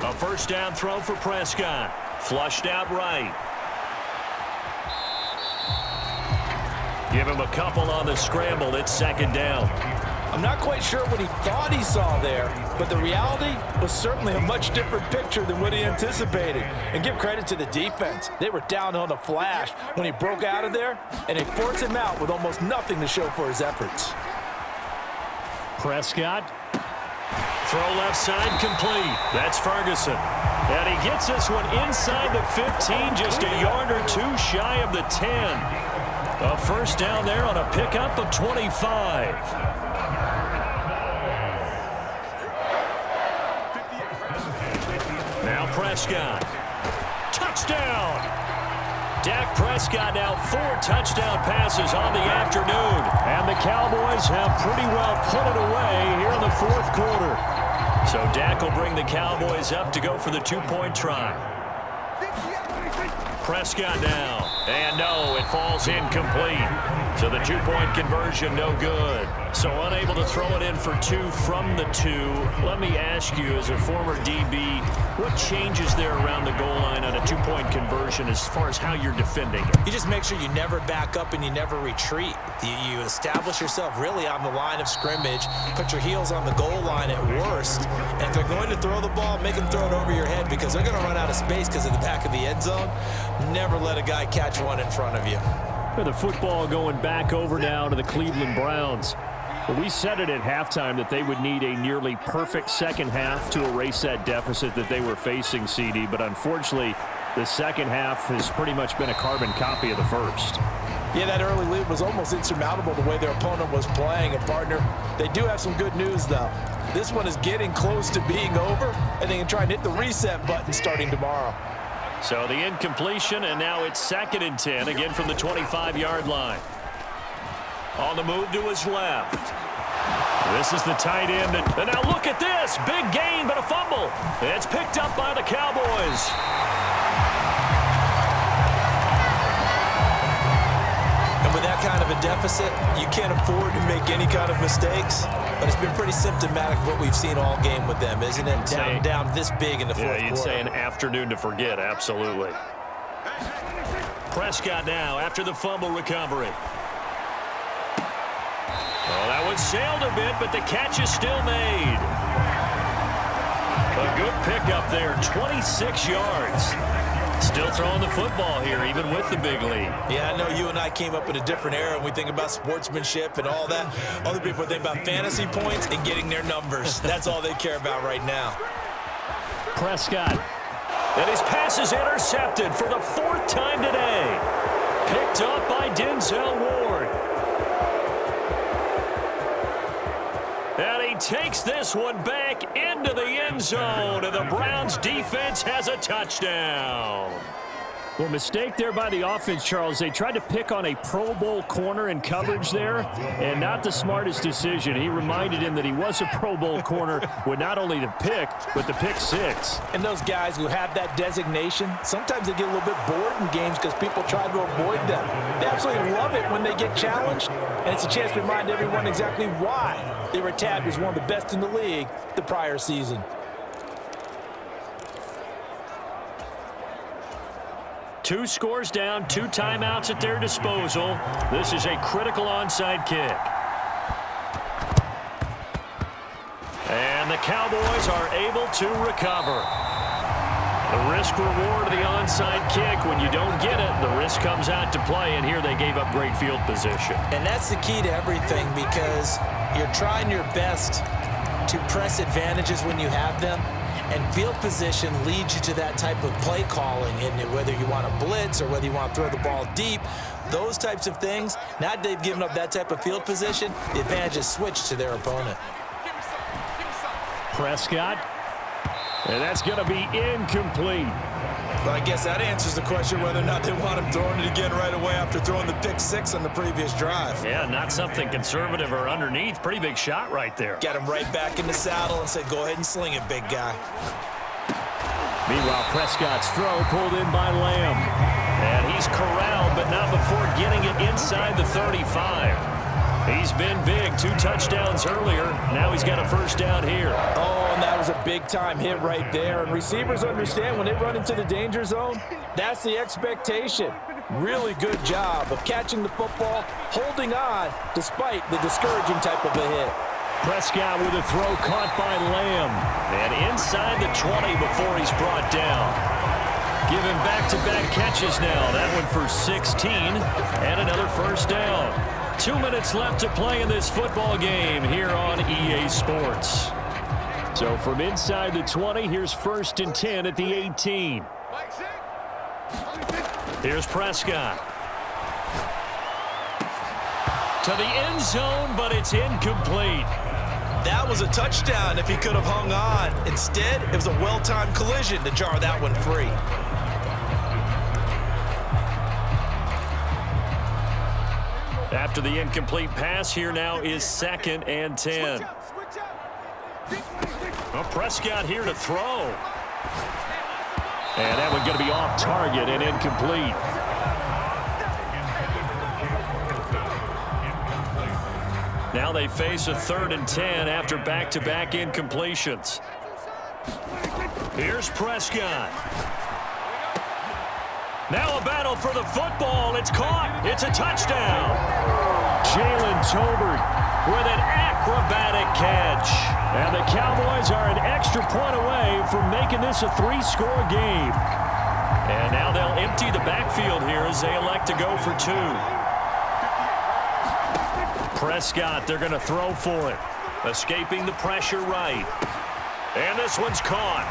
A first down throw for Prescott. Flushed out right. Give him a couple on the scramble. It's second down. I'm not quite sure what he thought he saw there, but the reality was certainly a much different picture than what he anticipated. And give credit to the defense. They were down on the flash when he broke out of there, and they forced him out with almost nothing to show for his efforts. Prescott. Throw left side complete. That's Ferguson. And he gets this one inside the 15, just a yard or two shy of the 10. A first down there on a pickup of 25. Now Prescott. Touchdown! Dak Prescott now 4 touchdown passes on the afternoon. And the Cowboys have pretty well put it away here in the fourth quarter. So Dak will bring the Cowboys up to go for the 2-point try. Prescott now. And no, it falls incomplete. So the 2-point conversion no good. So unable to throw it in for 2 from the 2. Let me ask you, as a former DB, what changes there around the goal line on a 2-point conversion as far as how you're defending it? You just make sure you never back up and you never retreat. You establish yourself really on the line of scrimmage, put your heels on the goal line at worst, and if they're going to throw the ball, make them throw it over your head because they're going to run out of space because of the back of the end zone. Never let a guy catch one in front of you. The football going back over now to the Cleveland Browns. Well, we said it at halftime that they would need a nearly perfect second half to erase that deficit that they were facing, CD. But unfortunately, the second half has pretty much been a carbon copy of the first. Yeah, that early lead was almost insurmountable the way their opponent was playing. And, partner, they do have some good news, though. This one is getting close to being over, and they can try and hit the reset button starting tomorrow. So the incompletion, and now it's 2nd and 10, again from the 25-yard line. On the move to his left. This is the tight end. And now look at this. Big gain, but a fumble. It's picked up by the Cowboys. And with that kind of a deficit, you can't afford to make any kind of mistakes. But it's been pretty symptomatic of what we've seen all game with them, isn't it? Down this big in the fourth quarter. Yeah, you'd say an afternoon to forget, absolutely. Prescott now after the fumble recovery. Oh, that one sailed a bit, but the catch is still made. A good pickup there, 26 yards. Still throwing the football here, even with the big lead. Yeah, I know you and I came up in a different era, and we think about sportsmanship and all that. Other people think about fantasy points and getting their numbers. That's all they care about right now. Prescott. And his pass is intercepted for the 4th time today. Picked up by Denzel Ward. And he takes this one back into the end zone, and the Browns defense has a touchdown. Well, mistake there by the offense, Charles. They tried to pick on a Pro Bowl corner in coverage there, and not the smartest decision. He reminded him that he was a Pro Bowl corner with not only the pick, but the pick 6. And those guys who have that designation, sometimes they get a little bit bored in games because people try to avoid them. They absolutely love it when they get challenged, and it's a chance to remind everyone exactly why they were tabbed as one of the best in the league the prior season. Two scores down, 2 timeouts at their disposal. This is a critical onside kick. And the Cowboys are able to recover. The risk-reward of the onside kick, when you don't get it, the risk comes out to play, and here they gave up great field position. And that's the key to everything, because you're trying your best to press advantages when you have them. And field position leads you to that type of play calling, and whether you want to blitz or whether you want to throw the ball deep, those types of things. Now that they've given up that type of field position, the advantage is switched to their opponent. Prescott, and that's going to be incomplete. Well, I guess that answers the question whether or not they want him throwing it again right away after throwing the pick 6 on the previous drive. Yeah, not something conservative or underneath. Pretty big shot right there. Got him right back in the saddle and said, go ahead and sling it, big guy. Meanwhile, Prescott's throw pulled in by Lamb. And he's corralled, but not before getting it inside the 35. He's been big. 2 touchdowns earlier. Now he's got a first down here. Oh, and that was a big-time hit right there, and receivers understand when they run into the danger zone, that's the expectation. Really good job of catching the football, holding on, despite the discouraging type of a hit. Prescott with a throw caught by Lamb. And inside the 20 before he's brought down. Giving back-to-back catches now. That one for 16 and another first down. 2 minutes left to play in this football game here on EA Sports. So from inside the 20, here's 1st and 10 at the 18. Here's Prescott. To the end zone, but it's incomplete. That was a touchdown if he could have hung on. Instead, it was a well-timed collision to jar that one free. After the incomplete pass, here now is 2nd and 10. Well, Prescott here to throw. And that one going to be off target and incomplete. Now they face a 3rd and 10 after back-to-back incompletions. Here's Prescott. Now a battle for the football. It's caught. It's a touchdown. Jalen Tolbert with an acrobatic catch. And the Cowboys are an extra point away from making this a 3-score game. And now they'll empty the backfield here as they elect to go for 2. Prescott, they're going to throw for it. Escaping the pressure right. And this one's caught.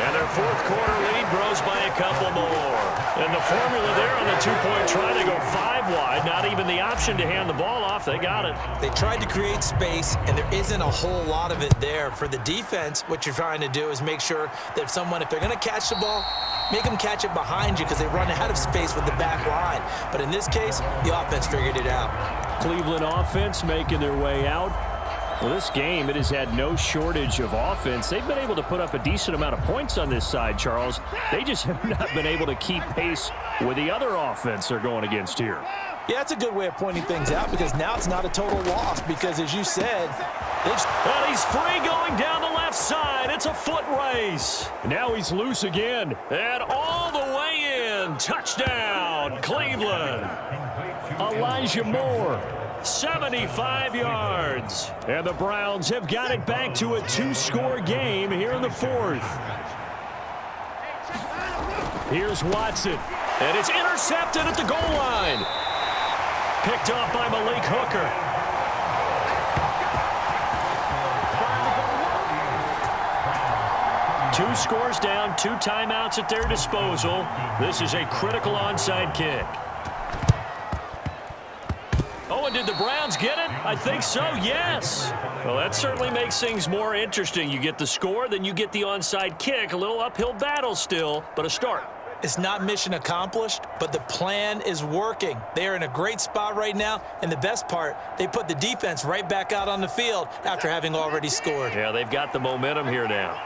And their 4th quarter lead grows by a couple more. And the formula there on the 2-point try, they go 5 wide. Not even the option to hand the ball off. They got it. They tried to create space, and there isn't a whole lot of it there. For the defense, what you're trying to do is make sure that if they're going to catch the ball, make them catch it behind you because they run out of space with the back line. But in this case, the offense figured it out. Cleveland offense making their way out. Well, this game, it has had no shortage of offense. They've been able to put up a decent amount of points on this side, Charles. They just have not been able to keep pace with the other offense they're going against here. Yeah, that's a good way of pointing things out because now it's not a total loss because, as you said, and he's free going down the left side. It's a foot race. Now he's loose again. And all the way in. Touchdown, Cleveland. Elijah Moore. 75 yards. And the Browns have got it back to a 2-score game here in the 4th. Here's Watson. And it's intercepted at the goal line. Picked off by Malik Hooker. Two scores down, 2 timeouts at their disposal. This is a critical onside kick. Oh, and did the Browns get it? I think so, yes. Well, that certainly makes things more interesting. You get the score, then you get the onside kick. A little uphill battle still, but a start. It's not mission accomplished, but the plan is working. They are in a great spot right now, and the best part, they put the defense right back out on the field after having already scored. Yeah, they've got the momentum here now.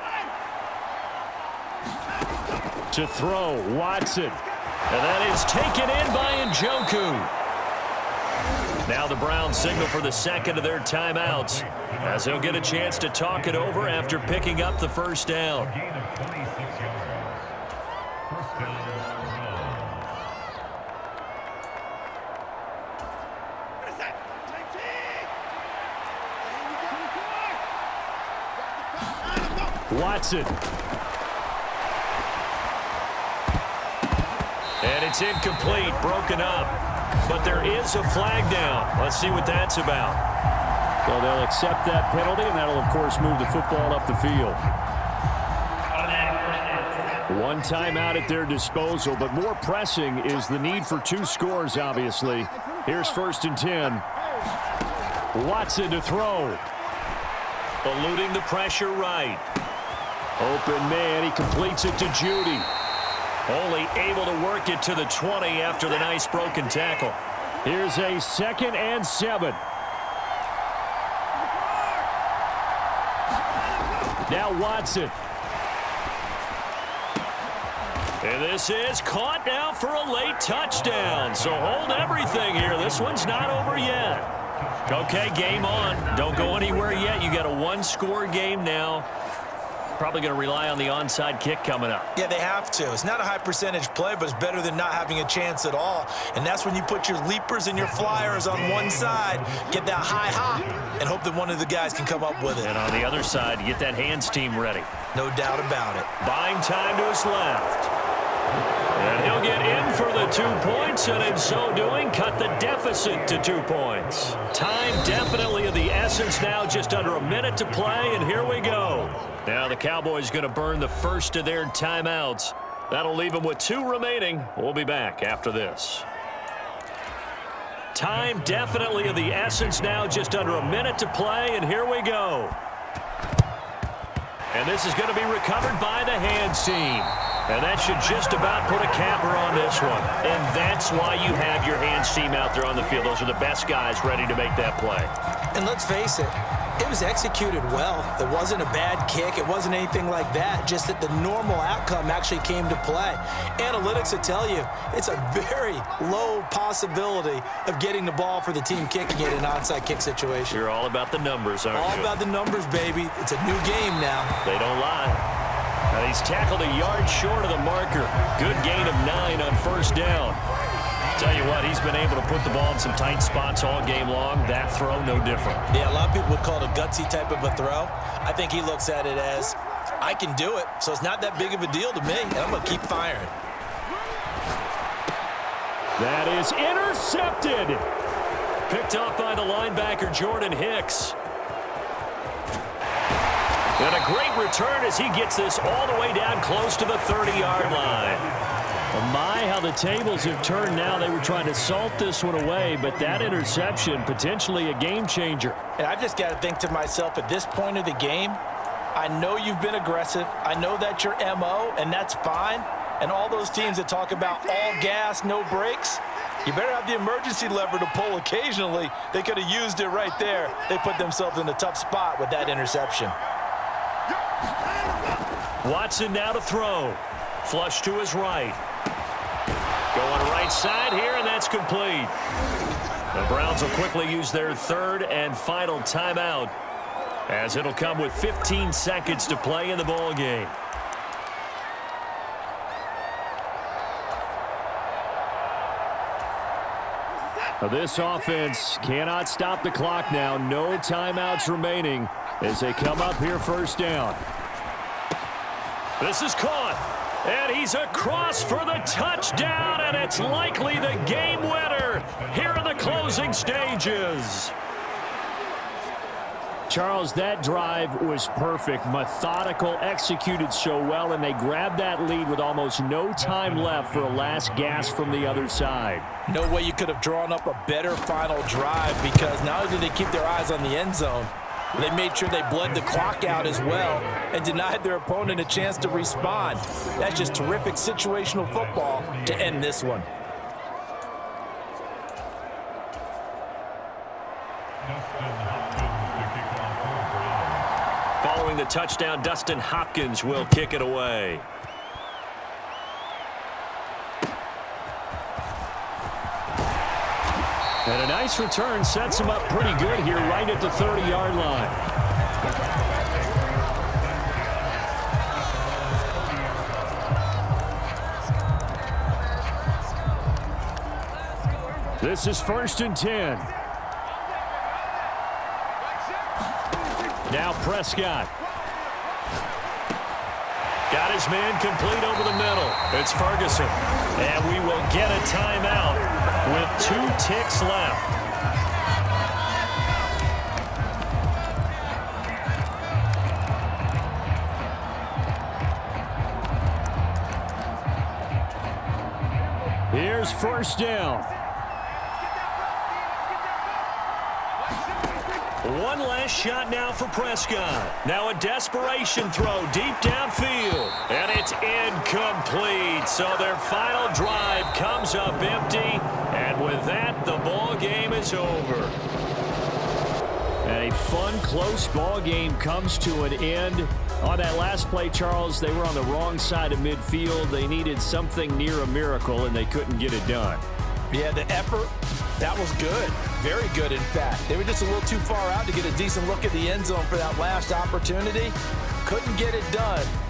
To throw, Watson. And that is taken in by Njoku. Now the Browns signal for the 2nd of their timeouts as they'll get a chance to talk it over after picking up the first down. Watson. And it's incomplete, broken up. But there is a flag down. Let's see what that's about. Well, they'll accept that penalty, and that'll, of course, move the football up the field. 1 timeout at their disposal, but more pressing is the need for 2 scores, obviously. Here's 1st and 10. Watson to throw. Eluding the pressure right. Open man, he completes it to Judy. Only able to work it to the 20 after the nice broken tackle. Here's a 2nd and 7. Now Watson. And this is caught now for a late touchdown. So hold everything here. This one's not over yet. Okay, game on. Don't go anywhere yet. You got a 1-score game now. Probably going to rely on the onside kick coming up. Yeah, they have to. It's not a high percentage play, but it's better than not having a chance at all. And that's when you put your leapers and your flyers on one side, get that high hop, and hope that one of the guys can come up with it. And on the other side, get that hands team ready. No doubt about it. Buying time to his left. And he'll get in for the 2 points, and in so doing, cut the deficit to 2 points. Time definitely of the essence now, just under a minute to play, and here we go. Now the Cowboys going to burn the first of their timeouts. That'll leave them with 2 remaining. We'll be back after this. Time definitely of the essence now, just under a minute to play, and here we go. And this is going to be recovered by the hands team. And that should just about put a capper on this one. And that's why you have your hands team out there on the field. Those are the best guys ready to make that play. And let's face it, it was executed well. It wasn't a bad kick. It wasn't anything like that. Just that the normal outcome actually came to play. Analytics will tell you it's a very low possibility of getting the ball for the team kicking it in an onside kick situation. You're all about the numbers, aren't you? All about the numbers, baby. It's a new game now. They don't lie. Now he's tackled a yard short of the marker. Good gain of 9 on first down. Tell you what, he's been able to put the ball in some tight spots all game long. That throw, no different. Yeah, a lot of people would call it a gutsy type of a throw. I think he looks at it as, I can do it, so it's not that big of a deal to me, and I'm going to keep firing. That is intercepted. Picked up by the linebacker, Jordan Hicks. And a great return as he gets this all the way down close to the 30-yard line. Well, my, how the tables have turned now. They were trying to salt this one away, but that interception, potentially a game changer. And I've just got to think to myself, at this point of the game, I know you've been aggressive. I know that's your MO, and that's fine. And all those teams that talk about all gas, no brakes, you better have the emergency lever to pull occasionally. They could have used it right there. They put themselves in a tough spot with that interception. Watson now to throw. Flush to his right. Going right side here, and that's complete. The Browns will quickly use their 3rd and final timeout, as it'll come with 15 seconds to play in the ball game. Now this offense cannot stop the clock now. No timeouts remaining as they come up here first down. This is caught, and he's across for the touchdown, and it's likely the game winner here in the closing stages. Charles, that drive was perfect, methodical, executed so well, and they grabbed that lead with almost no time left for a last gasp from the other side. No way you could have drawn up a better final drive, because not only did they keep their eyes on the end zone, they made sure they bled the clock out as well and denied their opponent a chance to respond. That's just terrific situational football to end this one. Following the touchdown, Dustin Hopkins will kick it away. And a nice return sets him up pretty good here right at the 30-yard line. This is 1st and 10. Now Prescott. Got his man complete over the middle. It's Ferguson. And we will get a timeout with 2 ticks left. Here's first down. One last shot now for Prescott. Now a desperation throw deep downfield. And it's incomplete. So their final drive comes up empty. And with that, the ball game is over. And a fun, close ball game comes to an end. On that last play, Charles, they were on the wrong side of midfield. They needed something near a miracle, and they couldn't get it done. Yeah, the effort, that was good. Very good, in fact. They were just a little too far out to get a decent look at the end zone for that last opportunity. couldn't get it done.